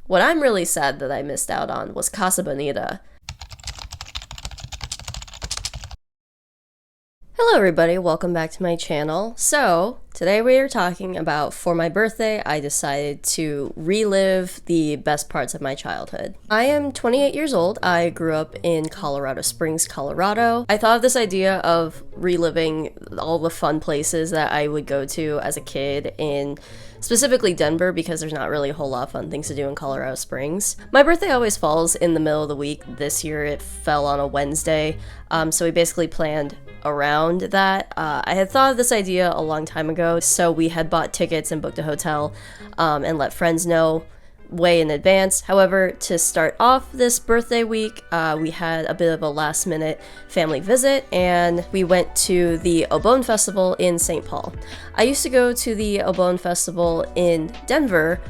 What I'm really sad that I missed out on was Casa Bonita. Hello everybody, welcome back to my channel. So, today we are talking about, for my birthday, I decided to relive the best parts of my childhood. I am 28 years old. I grew up in Colorado Springs, Colorado. I thought of this idea of reliving all the fun places that I would go to as a kid in specifically Denver, because there's not really a whole lot of fun things to do in Colorado Springs. My birthday always falls in the middle of the week. This year it fell on a Wednesday, so we basically planned around that. I had thought of this idea a long time ago, so we had bought tickets and booked a hotel and let friends know way in advance. However, to start off this birthday week, we had a bit of a last minute family visit and we went to the Obon Festival in St. Paul. I used to go to the Obon Festival in Denver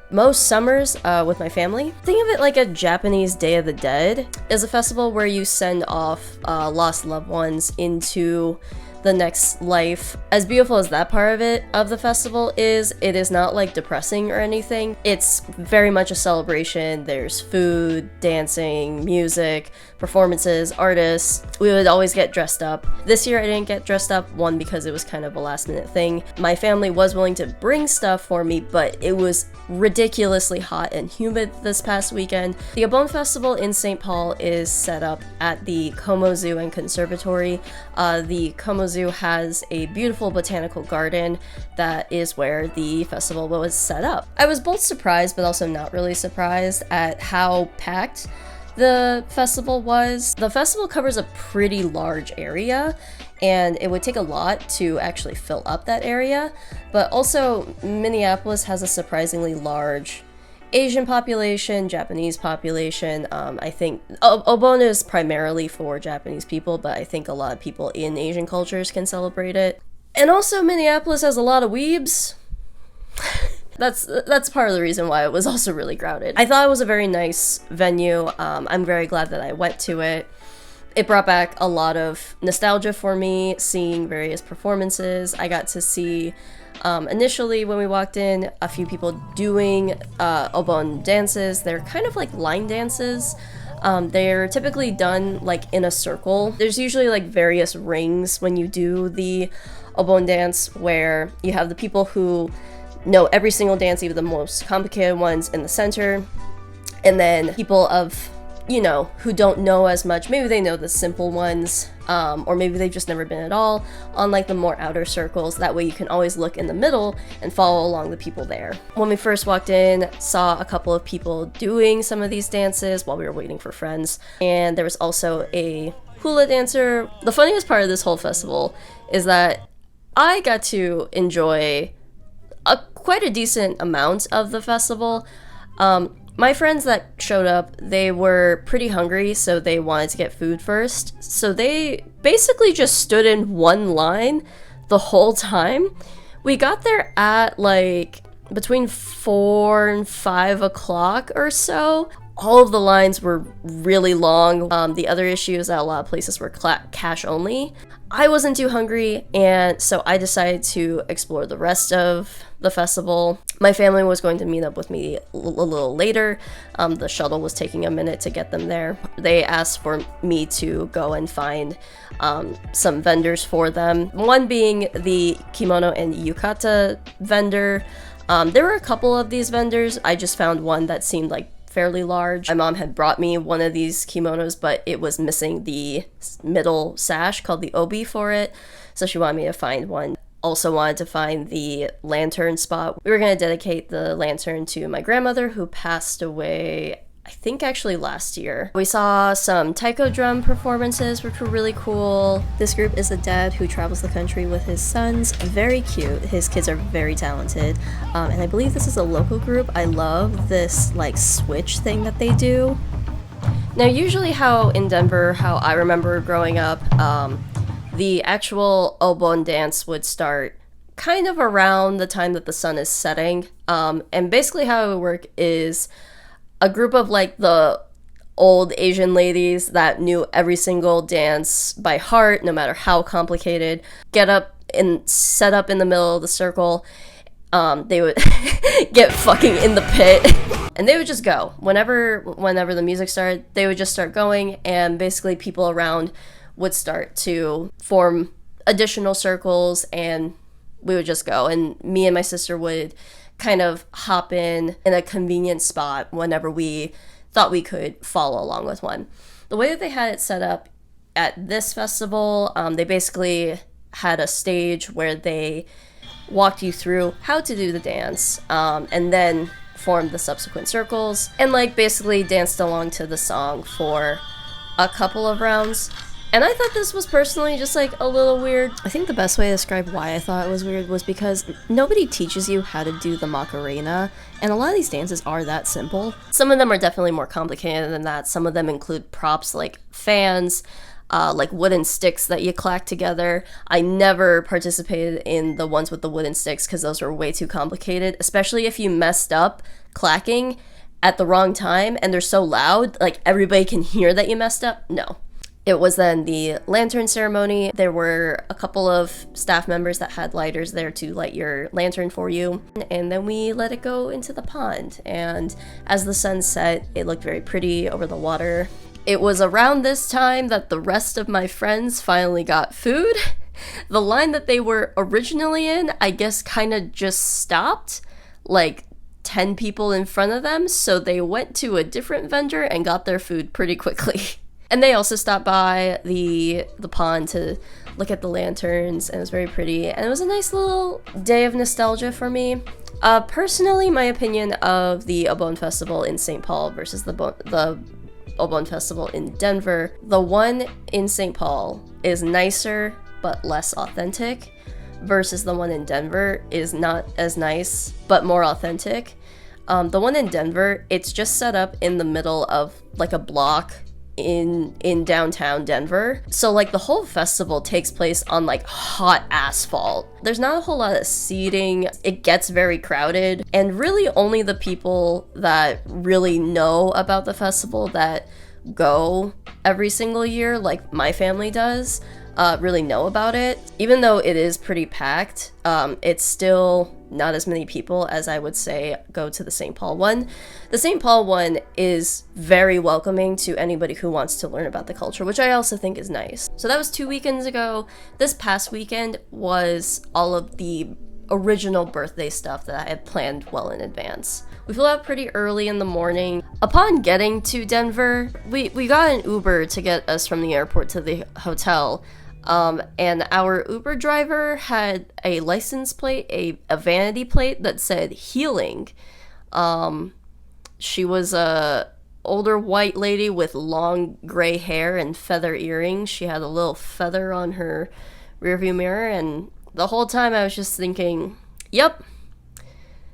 most summers with my family. Think of it like a Japanese Day of the Dead. It's a festival where you send off lost loved ones into the next life. As beautiful as that part of the festival is, it is not like depressing or anything. It's very much a celebration. There's food, dancing, music, performances, artists. We would always get dressed up. This year I didn't get dressed up, one because it was kind of a last minute thing. My family was willing to bring stuff for me, but it was ridiculously hot and humid this past weekend. The Obon Festival in St. Paul is set up at the Como Zoo and Conservatory. The Como Zoo has a beautiful botanical garden that is where the festival was set up. I was both surprised but also not really surprised at how packed the festival was. The festival covers a pretty large area and it would take a lot to actually fill up that area, but also Minneapolis has a surprisingly large Asian population, Japanese population. I think Obon is primarily for Japanese people, but I think a lot of people in Asian cultures can celebrate it. And also Minneapolis has a lot of weebs. That's part of the reason why it was also really crowded. I thought it was a very nice venue. I'm very glad that I went to it. It brought back a lot of nostalgia for me, seeing various performances. I got to see initially, when we walked in, a few people doing Obon dances. They're kind of like line dances. They're typically done like in a circle. There's usually like various rings when you do the Obon dance, where you have the people who know every single dance, even the most complicated ones, in the center, and then people of, you know, who don't know as much, maybe they know the simple ones, or maybe they've just never been at all, on like the more outer circles. That way you can always look in the middle and follow along the people there. When we first walked in, saw a couple of people doing some of these dances while we were waiting for friends, and there was also a hula dancer. The funniest part of this whole festival is that I got to enjoy quite a decent amount of the festival. My friends that showed up, they were pretty hungry, so they wanted to get food first. So they basically just stood in one line the whole time. We got there at like between 4 and 5 o'clock or so. All of the lines were really long. The other issue is that a lot of places were cash only. I wasn't too hungry, and so I decided to explore the rest of the festival. My family was going to meet up with me a little later. The shuttle was taking a minute to get them there. They asked for me to go and find some vendors for them. One being the kimono and yukata vendor. There were a couple of these vendors. I just found one that seemed like fairly large. My mom had brought me one of these kimonos, but it was missing the middle sash called the obi for it, so she wanted me to find one. Also wanted to find the lantern spot. We were going to dedicate the lantern to my grandmother, who passed away, I think actually last year. We saw some taiko drum performances, which were really cool. This group is a dad who travels the country with his sons. Very cute. His kids are very talented. And I believe this is a local group. I love this like switch thing that they do. Now, usually how in Denver, how I remember growing up, the actual Obon dance would start kind of around the time that the sun is setting. And basically how it would work is a group of like the old Asian ladies that knew every single dance by heart, no matter how complicated, get up and set up in the middle of the circle. they would get fucking in the pit. And they would just go. Whenever the music started, they would just start going, and basically people around would start to form additional circles, and we would just go. And me and my sister would kind of hop in a convenient spot whenever we thought we could follow along with one. The way that they had it set up at this festival, they basically had a stage where they walked you through how to do the dance, and then formed the subsequent circles, and like basically danced along to the song for a couple of rounds. And I thought this was personally just like a little weird. I think the best way to describe why I thought it was weird was because nobody teaches you how to do the Macarena, and a lot of these dances are that simple. Some of them are definitely more complicated than that. Some of them include props like fans, like wooden sticks that you clack together. I never participated in the ones with the wooden sticks because those were way too complicated, especially if you messed up clacking at the wrong time and they're so loud, like everybody can hear that you messed up. No. It was then the lantern ceremony. There were a couple of staff members that had lighters there to light your lantern for you. And then we let it go into the pond. And as the sun set, it looked very pretty over the water. It was around this time that the rest of my friends finally got food. The line that they were originally in, I guess, kind of just stopped, like 10 people in front of them, so they went to a different vendor and got their food pretty quickly. And they also stopped by the pond to look at the lanterns, and it was very pretty, and it was a nice little day of nostalgia for me. Personally, my opinion of the Obon Festival in St. Paul versus the Obon Festival in Denver. The one in St. Paul is nicer but less authentic, versus the one in Denver is not as nice but more authentic. The one in Denver, it's just set up in the middle of like a block in downtown Denver. So like the whole festival takes place on like hot asphalt. There's not a whole lot of seating. It gets very crowded, and really only the people that really know about the festival that go every single year, like my family does, really know about it. Even though it is pretty packed, it's still not as many people as I would say go to the St. Paul one. The St. Paul one is very welcoming to anybody who wants to learn about the culture, which I also think is nice. So that was 2 weekends ago. This past weekend was all of the original birthday stuff that I had planned well in advance. We flew out pretty early in the morning. Upon getting to Denver, we got an Uber to get us from the airport to the hotel. And our Uber driver had a license plate, a vanity plate that said healing. She was a older white lady with long gray hair and feather earrings. She had a little feather on her rearview mirror, and the whole time I was just thinking, yep,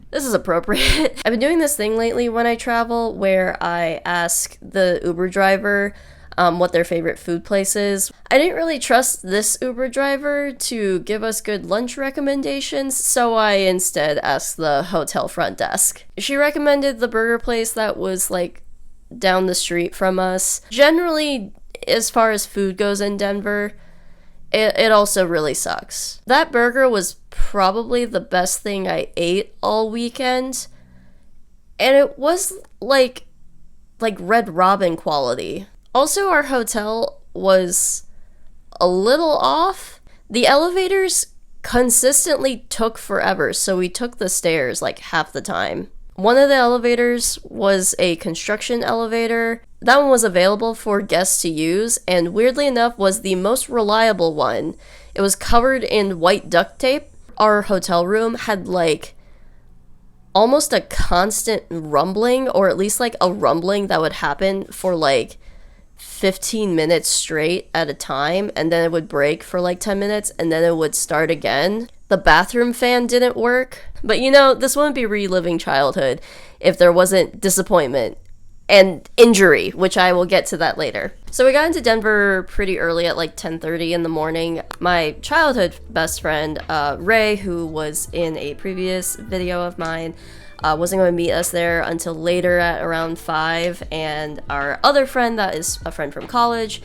this is appropriate. I've been doing this thing lately when I travel where I ask the Uber driver what their favorite food place is. I didn't really trust this Uber driver to give us good lunch recommendations, so I instead asked the hotel front desk. She recommended the burger place that was like down the street from us. Generally, as far as food goes in Denver, it also really sucks. That burger was probably the best thing I ate all weekend, and it was like Red Robin quality. Also, our hotel was a little off. The elevators consistently took forever, so we took the stairs like half the time. One of the elevators was a construction elevator. That one was available for guests to use, and weirdly enough was the most reliable one. It was covered in white duct tape. Our hotel room had like almost a constant rumbling, or at least like a rumbling that would happen for like 15 minutes straight at a time, and then it would break for like 10 minutes, and then it would start again. The bathroom fan didn't work, but you know, this wouldn't be reliving childhood if there wasn't disappointment and injury, which I will get to that later. So we got into Denver pretty early at like 10:30 in the morning. My childhood best friend, Ray, who was in a previous video of mine, wasn't going to meet us there until later at around 5, and our other friend that is a friend from college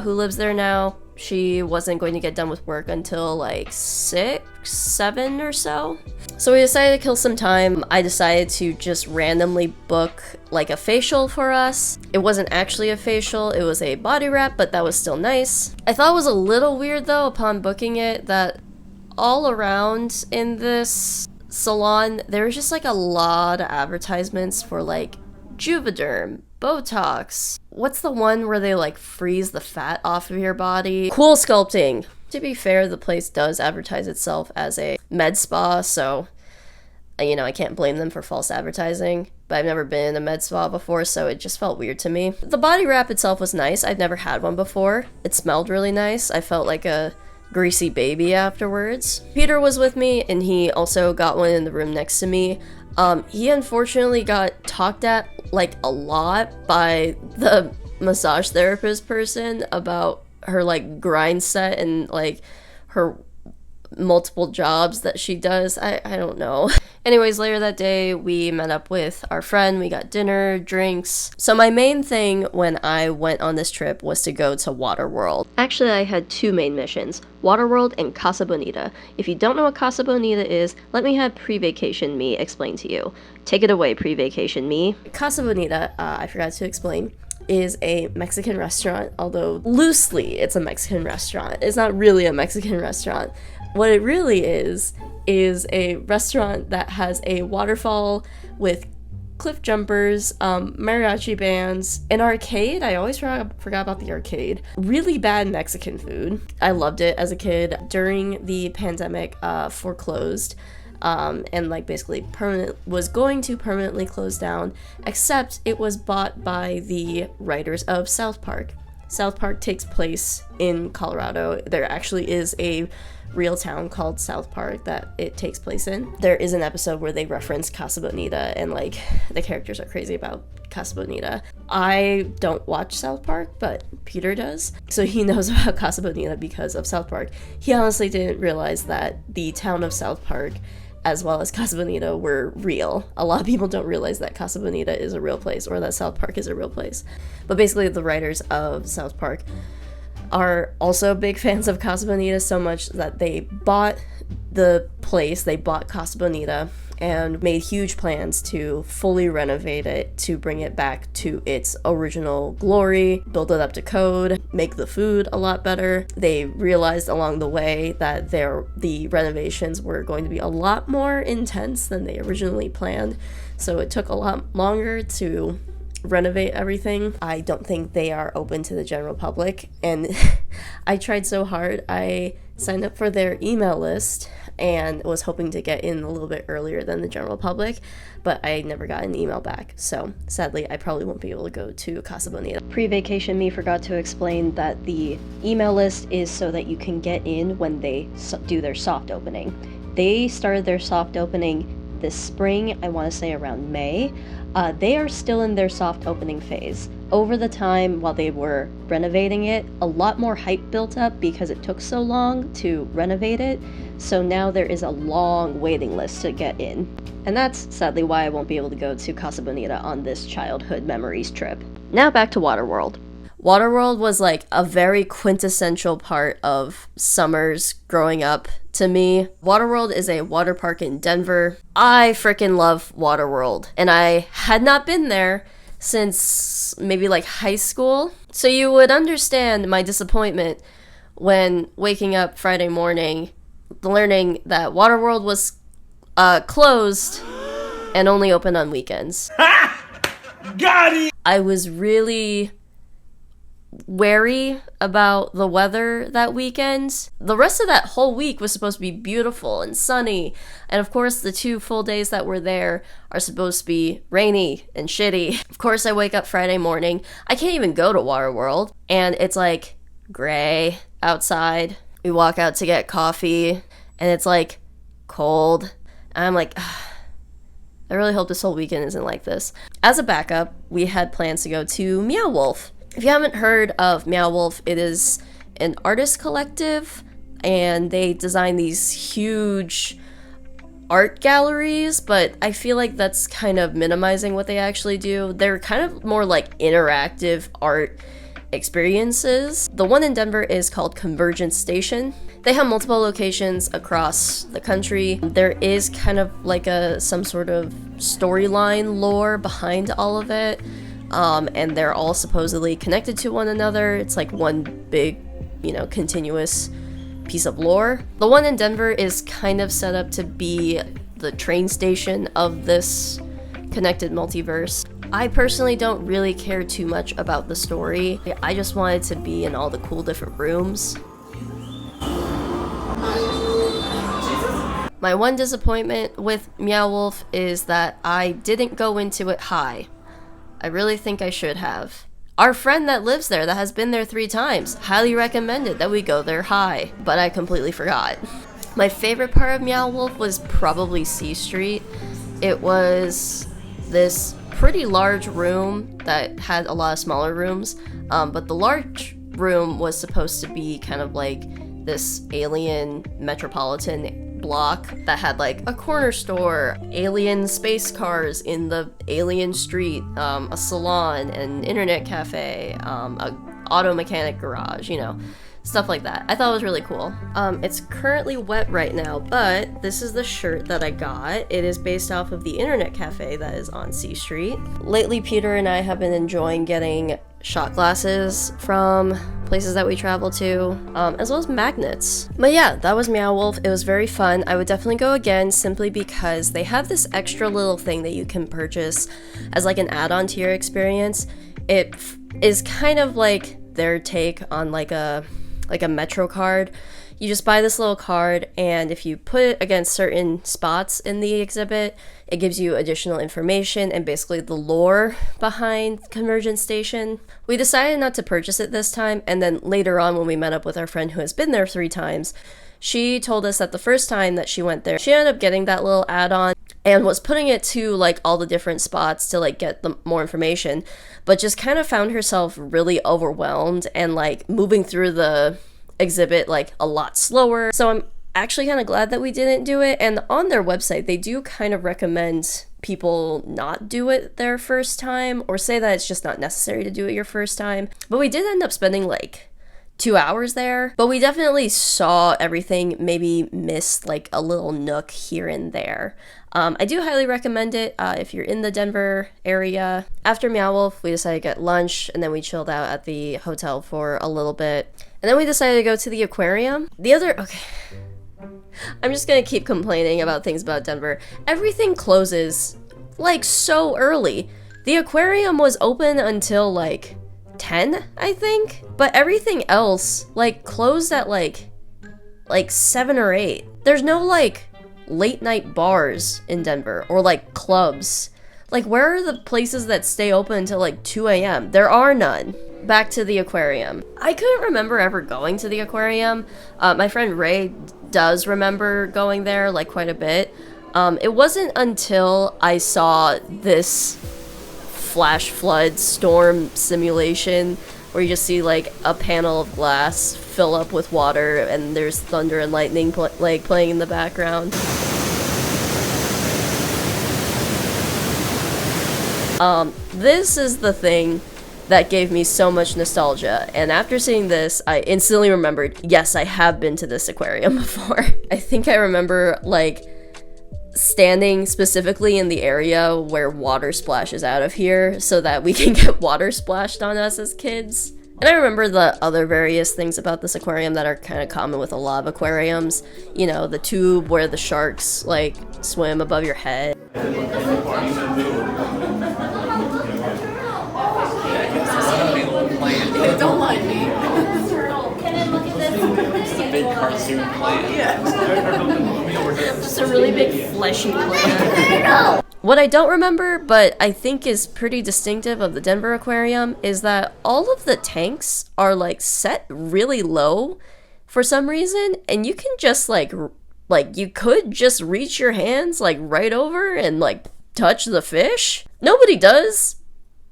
who lives there now, She wasn't going to get done with work until like 6, 7 or so. So we decided to kill some time. I decided to just randomly book like a facial for us. It wasn't actually a facial, it was a body wrap, but that was still nice. I thought it was a little weird though upon booking it that all around in this salon, there was just like a lot of advertisements for like Juvederm, Botox. What's the one where they like freeze the fat off of your body? Cool sculpting. To be fair, the place does advertise itself as a med spa, so you know, I can't blame them for false advertising, but I've never been in a med spa before, so it just felt weird to me. The body wrap itself was nice. I've never had one before. It smelled really nice. I felt like a greasy baby afterwards. Peter was with me, and he also got one in the room next to me. He unfortunately got talked at like a lot by the massage therapist person about her like grind set and like her multiple jobs that she does. I don't know. Anyways, later that day, we met up with our friend. We got dinner, drinks. So my main thing when I went on this trip was to go to Waterworld. Actually, I had two main missions, Waterworld and Casa Bonita. If you don't know what Casa Bonita is, let me have pre-vacation me explain to you. Take it away, pre-vacation me. Casa Bonita, I forgot to explain, is a Mexican restaurant, although loosely it's a Mexican restaurant. It's not really a Mexican restaurant. What it really is a restaurant that has a waterfall with cliff jumpers, mariachi bands, an arcade. I always forgot about the arcade. Really bad Mexican food. I loved it as a kid. During the pandemic, foreclosed. And like basically was going to permanently close down, except it was bought by the writers of South Park. South Park takes place in Colorado. There actually is a real town called South Park that it takes place in. There is an episode where they reference Casa Bonita, and like the characters are crazy about Casa Bonita. I don't watch South Park, but Peter does, so he knows about Casa Bonita because of South Park. He honestly didn't realize that the town of South Park as well as Casa Bonita were real. A lot of people don't realize that Casa Bonita is a real place or that South Park is a real place. But basically the writers of South Park are also big fans of Casa Bonita, so much that they bought the place, they bought Casa Bonita, and made huge plans to fully renovate it, to bring it back to its original glory, build it up to code, make the food a lot better. They realized along the way that the renovations were going to be a lot more intense than they originally planned, so it took a lot longer to renovate everything. I don't think they are open to the general public, and I tried so hard. I signed up for their email list and was hoping to get in a little bit earlier than the general public, but I never got an email back, so sadly I probably won't be able to go to Casa Bonita. Pre-vacation me forgot to explain that the email list is so that you can get in when they do their soft opening. They started their soft opening this spring, I want to say around May. They are still in their soft opening phase. Over the time while they were renovating it, a lot more hype built up because it took so long to renovate it, so now there is a long waiting list to get in. And that's sadly why I won't be able to go to Casa Bonita on this childhood memories trip. Now back to Waterworld. Waterworld was like a very quintessential part of summers growing up to me. Waterworld is a water park in Denver. I freaking love Waterworld, and I had not been there since maybe like high school. So you would understand my disappointment when waking up Friday morning learning that Waterworld was closed and only open on weekends. Got it! I was really wary about the weather that weekend. The rest of that whole week was supposed to be beautiful and sunny, and of course the 2 full days that were there are supposed to be rainy and shitty. Of course I wake up Friday morning, I can't even go to Waterworld, and it's like gray outside. We walk out to get coffee and it's like cold, and I'm like, I really hope this whole weekend isn't like this. As a backup, we had plans to go to Meow Wolf. If you haven't heard of Meow Wolf, it is an artist collective, and they design these huge art galleries, but I feel like that's kind of minimizing what they actually do. They're kind of more like interactive art experiences. The one in Denver is called Convergence Station. They have multiple locations across the country. There is kind of like some sort of storyline lore behind all of it. And they're all supposedly connected to one another. It's like one big, continuous piece of lore. The one in Denver is kind of set up to be the train station of this connected multiverse. I personally don't really care too much about the story. I just wanted to be in all the cool different rooms. My one disappointment with Meow Wolf is that I didn't go into it high. I really think I should have. Our friend that lives there, that has been there 3 times, highly recommended that we go there high, but I completely forgot. My favorite part of Meow Wolf was probably C Street. It was this pretty large room that had a lot of smaller rooms, but the large room was supposed to be kind of like this alien metropolitan block that had like a corner store, alien space cars in the alien street, a salon, an internet cafe, a auto mechanic garage, stuff like that. I thought it was really cool. It's currently wet right now, but this is the shirt that I got. It is based off of the internet cafe that is on C Street. Lately, Peter and I have been enjoying getting shot glasses from places that we travel to, as well as magnets. But yeah, that was Meow Wolf. It was very fun. I would definitely go again simply because they have this extra little thing that you can purchase as like an add-on to your experience. It is kind of like their take on like a Metro card. You just buy this little card, and if you put it against certain spots in the exhibit, it gives you additional information and basically the lore behind Convergence Station. We decided not to purchase it this time, and then later on when we met up with our friend who has been there 3 times, she told us that the first time that she went there, she ended up getting that little add-on and was putting it to like all the different spots to like get the more information, but just kind of found herself really overwhelmed and like moving through the exhibit like a lot slower. So I'm actually kind of glad that we didn't do it. And on their website, they do kind of recommend people not do it their first time, or say that it's just not necessary to do it your first time. But we did end up spending like 2 hours there, but we definitely saw everything, maybe missed like a little nook here and there. I do highly recommend it if you're in the Denver area. After Meow Wolf, we decided to get lunch, and then we chilled out at the hotel for a little bit. And then we decided to go to the aquarium. Okay. I'm just gonna keep complaining about things about Denver. Everything closes like so early. The aquarium was open until like 10, I think, but everything else like closed at like 7 or 8. There's no like late night bars in Denver or like clubs. Like, where are the places that stay open until like 2 a.m? There are none. Back to the aquarium. I couldn't remember ever going to the aquarium. My friend Ray does remember going there like quite a bit. It wasn't until I saw this flash flood storm simulation where you just see like a panel of glass fill up with water and there's thunder and lightning playing in the background. This is the thing that gave me so much nostalgia, and after seeing this, I instantly remembered, yes, I have been to this aquarium before. I think I remember like standing specifically in the area where water splashes out of here so that we can get water splashed on us as kids. And I remember the other various things about this aquarium that are kind of common with a lot of aquariums. You know, the tube where the sharks like swim above your head. Don't mind me. Can I look at this? It's a big cartoon plant. Yeah. Just a really big fleshy plant. What I don't remember, but I think is pretty distinctive of the Denver Aquarium, is that all of the tanks are like set really low for some reason, and you can just like you could just reach your hands like right over and like touch the fish. Nobody does.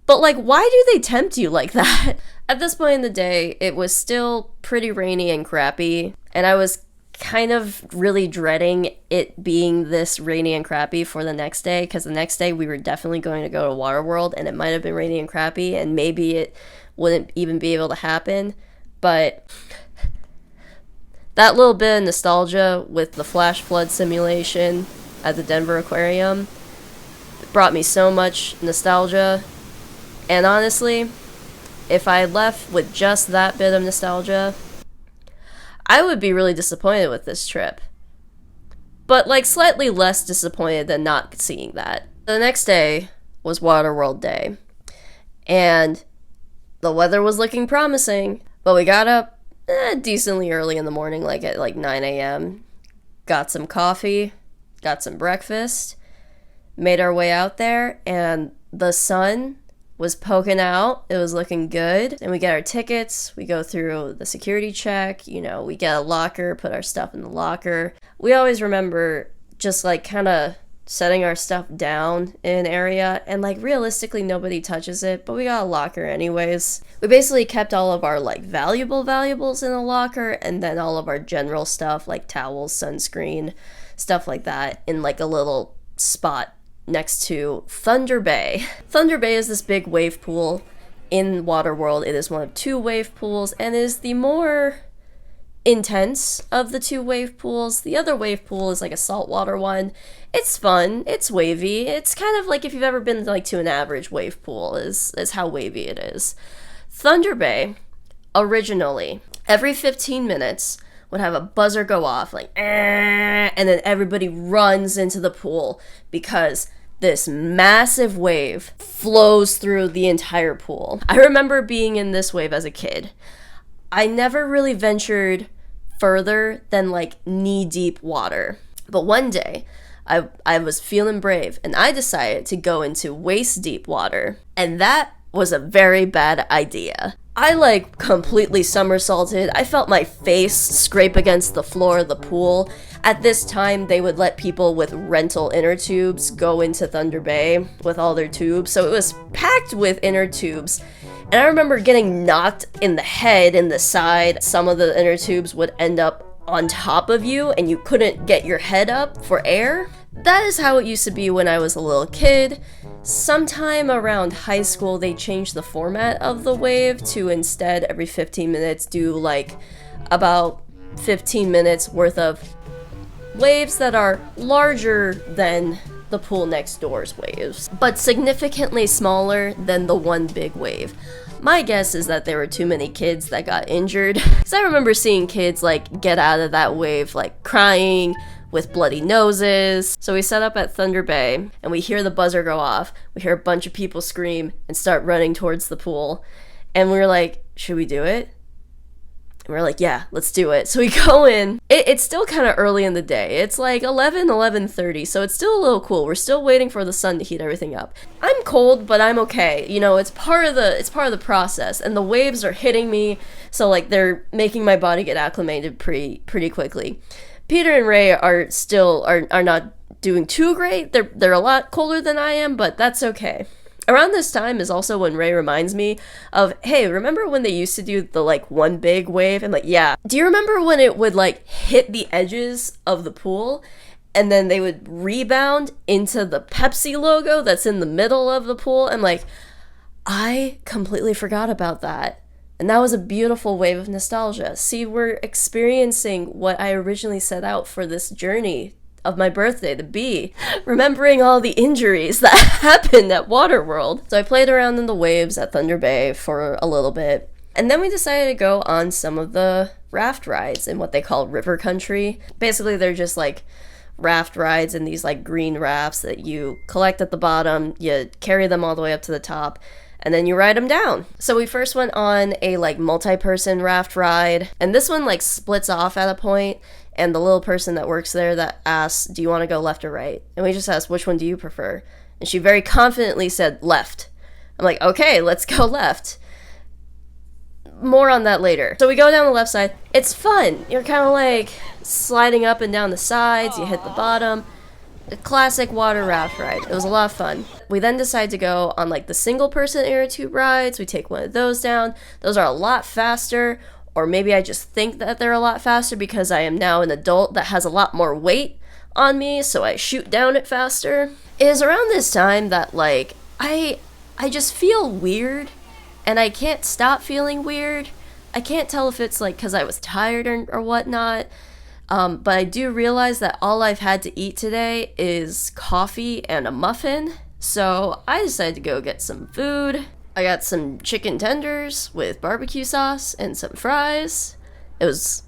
But like, why do they tempt you like that? At this point in the day, it was still pretty rainy and crappy, and I was kind of really dreading it being this rainy and crappy for the next day, because the next day we were definitely going to go to Waterworld, and it might have been rainy and crappy, and maybe it wouldn't even be able to happen. But that little bit of nostalgia with the flash flood simulation at the Denver Aquarium brought me so much nostalgia. And honestly, if I left with just that bit of nostalgia, I would be really disappointed with this trip. But like slightly less disappointed than not seeing that. The next day was Waterworld Day. And the weather was looking promising. But we got up decently early in the morning, like at 9 a.m. Got some coffee, got some breakfast, made our way out there, and the sun was poking out. It was looking good. And we get our tickets, we go through the security check, we get a locker, put our stuff in the locker. We always remember just like kind of setting our stuff down in an area, and like realistically nobody touches it, but we got a locker anyways. We basically kept all of our like valuables in a locker, and then all of our general stuff like towels, sunscreen, stuff like that in like a little spot next to Thunder Bay. Thunder Bay is this big wave pool in Waterworld. It is one of 2 wave pools and is the more intense of the 2 wave pools. The other wave pool is like a saltwater one. It's fun, it's wavy. It's kind of like if you've ever been like to an average wave pool is how wavy it is. Thunder Bay, originally, every 15 minutes would have a buzzer go off, like, and then everybody runs into the pool because this massive wave flows through the entire pool. I remember being in this wave as a kid. I never really ventured further than like knee-deep water. But one day, I was feeling brave, and I decided to go into waist-deep water. And that was a very bad idea. I like completely somersaulted. I felt my face scrape against the floor of the pool. At this time, they would let people with rental inner tubes go into Thunder Bay with all their tubes. So it was packed with inner tubes. And I remember getting knocked in the head, in the side. Some of the inner tubes would end up on top of you and you couldn't get your head up for air. That is how it used to be when I was a little kid. Sometime around high school, they changed the format of the wave to instead every 15 minutes do like about 15 minutes worth of waves that are larger than the pool next door's waves, but significantly smaller than the one big wave. My guess is that there were too many kids that got injured, because I remember seeing kids like get out of that wave like crying with bloody noses. So we set up at Thunder Bay and we hear the buzzer go off. We hear a bunch of people scream and start running towards the pool. And we were like, should we do it? And we're like, yeah, let's do it. So we go in. It's still kind of early in the day. It's like 11:30, so it's still a little cool. We're still waiting for the sun to heat everything up. I'm cold, but I'm okay. It's part of the process. And the waves are hitting me, so like they're making my body get acclimated pretty quickly. Peter and Ray are not doing too great. They're a lot colder than I am, but that's okay. Around this time is also when Ray reminds me of, hey, remember when they used to do the like one big wave? And like, yeah. Do you remember when it would like hit the edges of the pool and then they would rebound into the Pepsi logo that's in the middle of the pool? And like, I completely forgot about that. And that was a beautiful wave of nostalgia. See, we're experiencing what I originally set out for this journey of my birthday to be, remembering all the injuries that happened at Waterworld. So I played around in the waves at Thunder Bay for a little bit, and then we decided to go on some of the raft rides in what they call river country. Basically, they're just like raft rides in these like green rafts that you collect at the bottom, you carry them all the way up to the top, and then you ride them down. So we first went on a like multi-person raft ride, and this one like splits off at a point, and the little person that works there that asks, do you want to go left or right? And we just asked, which one do you prefer? And she very confidently said left. I'm like, okay, let's go left. More on that later. So we go down the left side. It's fun. You're kind of like sliding up and down the sides. You hit the bottom. A classic water raft ride. It was a lot of fun. We then decide to go on like the single person air tube rides. We take one of those down. Those are a lot faster. Or maybe I just think that they're a lot faster because I am now an adult that has a lot more weight on me, so I shoot down it faster. It is around this time that like I just feel weird and I can't stop feeling weird. I can't tell if it's like because I was tired or whatnot. But I do realize that all I've had to eat today is coffee and a muffin. So I decided to go get some food. I got some chicken tenders with barbecue sauce and some fries. It was...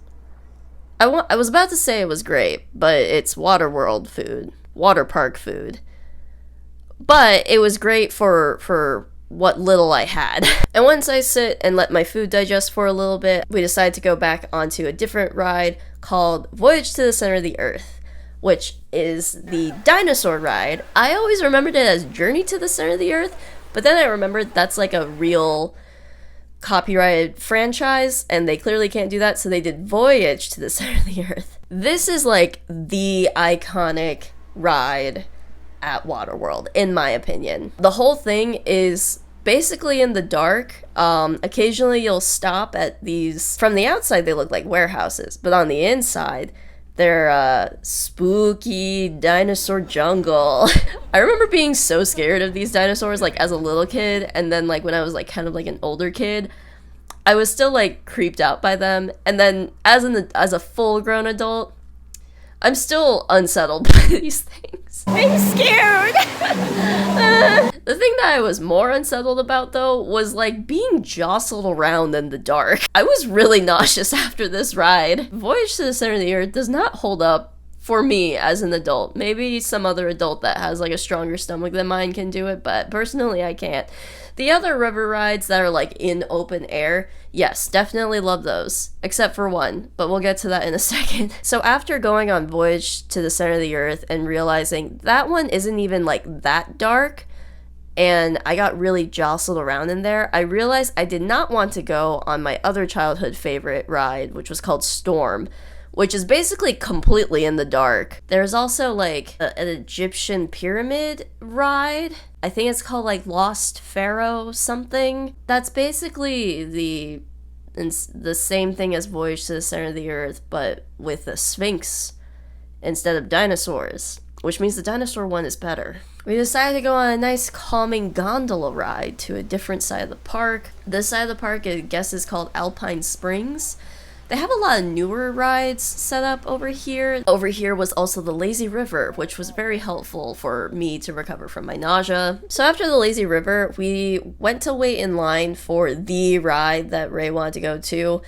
I was about to say it was great, but it's Waterworld food. Water park food. But it was great for what little I had. And once I sit and let my food digest for a little bit, we decided to go back onto a different ride called Voyage to the Center of the Earth, which is the dinosaur ride. I always remembered it as Journey to the Center of the Earth, but then I remembered that's like a real copyrighted franchise, and they clearly can't do that, so they did Voyage to the Center of the Earth. This is like the iconic ride at Waterworld, in my opinion. The whole thing is basically in the dark. Occasionally you'll stop at these, from the outside they look like warehouses, but on the inside they're spooky dinosaur jungle. I remember being so scared of these dinosaurs like as a little kid, and then like when I was like kind of like an older kid, I was still like creeped out by them, and then as a full grown adult, I'm still unsettled by these things. I'm scared! The thing that I was more unsettled about, though, was, like, being jostled around in the dark. I was really nauseous after this ride. Voyage to the Center of the Earth does not hold up for me as an adult. Maybe some other adult that has, like, a stronger stomach than mine can do it, but personally I can't. The other river rides that are, like, in open air, yes, definitely love those. Except for one, but we'll get to that in a second. So after going on Voyage to the Center of the Earth and realizing that one isn't even, like, that dark, and I got really jostled around in there, I realized I did not want to go on my other childhood favorite ride, which was called Storm, which is basically completely in the dark. There's also, like, an Egyptian pyramid ride. I think it's called, like, Lost Pharaoh something. That's basically the same thing as Voyage to the Center of the Earth, but with a sphinx instead of dinosaurs, which means the dinosaur one is better. We decided to go on a nice calming gondola ride to a different side of the park. This side of the park, I guess, is called Alpine Springs. They have a lot of newer rides set up over here. Over here was also the Lazy River, which was very helpful for me to recover from my nausea. So after the Lazy River, we went to wait in line for the ride that Ray wanted to go to.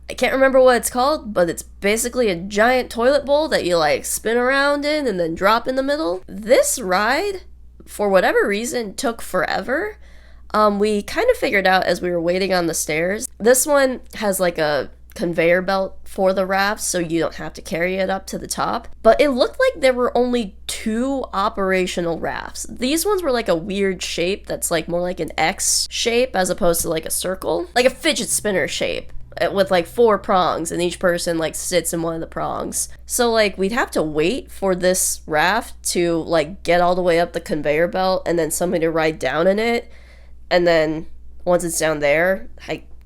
I can't remember what it's called, but it's basically a giant toilet bowl that you like spin around in and then drop in the middle. This ride, for whatever reason, took forever. We kind of figured out as we were waiting on the stairs. This one has like a conveyor belt for the rafts, so you don't have to carry it up to the top. But it looked like there were only 2 operational rafts. These ones were like a weird shape that's like more like an X shape as opposed to like a circle. Like a fidget spinner shape with like 4 prongs, and each person like sits in one of the prongs. So like we'd have to wait for this raft to like get all the way up the conveyor belt and then somebody to ride down in it, and then once it's down there,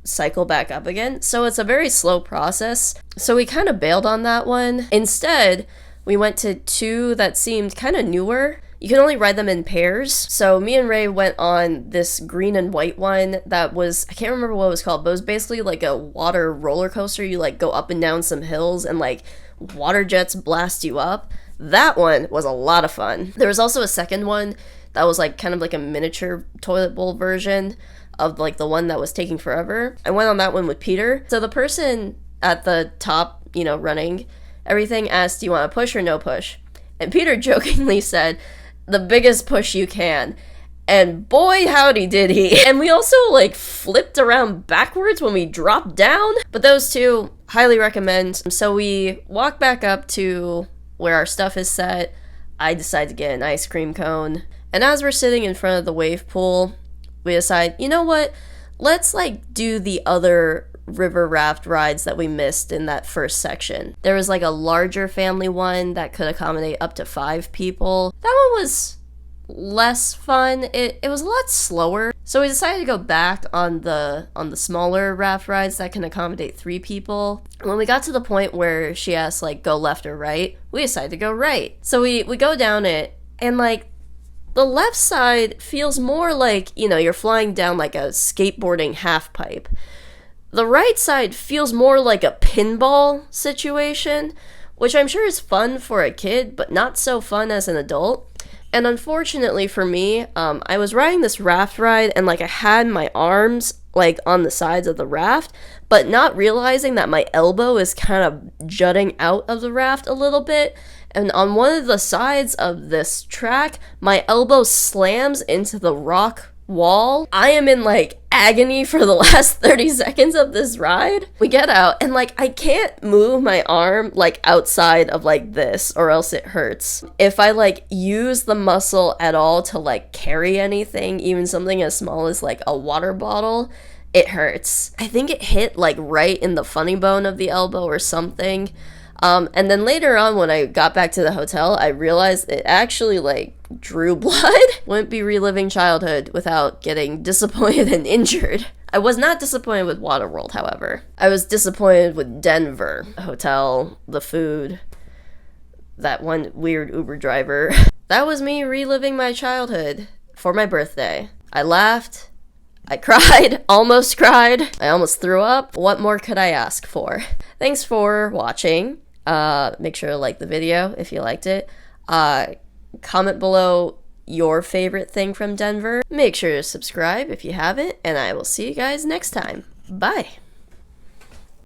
cycle back up again. So it's a very slow process. So we kind of bailed on that one. Instead, we went to 2 that seemed kind of newer. You can only ride them in pairs. So me and Ray went on this green and white one that was, I can't remember what it was called, but it was basically like a water roller coaster. You like go up and down some hills and like water jets blast you up. That one was a lot of fun. There was also a second one that was like kind of like a miniature toilet bowl version of like the one that was taking forever. I went on that one with Peter. So the person at the top, you know, running everything asked, do you want to push or no push? And Peter jokingly said, the biggest push you can. And boy, howdy did he. And we also like flipped around backwards when we dropped down. But those 2, highly recommend. So we walked back up to where our stuff is set. I decided to get an ice cream cone. And as we're sitting in front of the wave pool, we decide, you know what, let's like do the other river raft rides that we missed in that first section. There was like a larger family one that could accommodate up to 5 people. That one was less fun. It was a lot slower. So we decided to go back on the smaller raft rides that can accommodate 3 people. When we got to the point where she asked like go left or right, we decided to go right. So we go down it, and like The left side feels more like, you know, you're flying down like a skateboarding half pipe. The right side feels more like a pinball situation, which I'm sure is fun for a kid, but not so fun as an adult. And unfortunately for me, I was riding this raft ride and like I had my arms like on the sides of the raft, but not realizing that my elbow is kind of jutting out of the raft a little bit. And on one of the sides of this track, my elbow slams into the rock wall. I am in like agony for the last 30 seconds of this ride. We get out and like I can't move my arm like outside of like this or else it hurts. If I like use the muscle at all to like carry anything, even something as small as like a water bottle, it hurts. I think it hit like right in the funny bone of the elbow or something. And then later on when I got back to the hotel, I realized it actually like drew blood. Wouldn't be reliving childhood without getting disappointed and injured. I was not disappointed with Waterworld, however. I was disappointed with Denver. The hotel, the food, that one weird Uber driver. That was me reliving my childhood for my birthday. I laughed. I cried, almost cried. I almost threw up. What more could I ask for? Thanks for watching. Make sure to like the video if you liked it. Comment below your favorite thing from Denver. Make sure to subscribe if you haven't, and I will see you guys next time. Bye.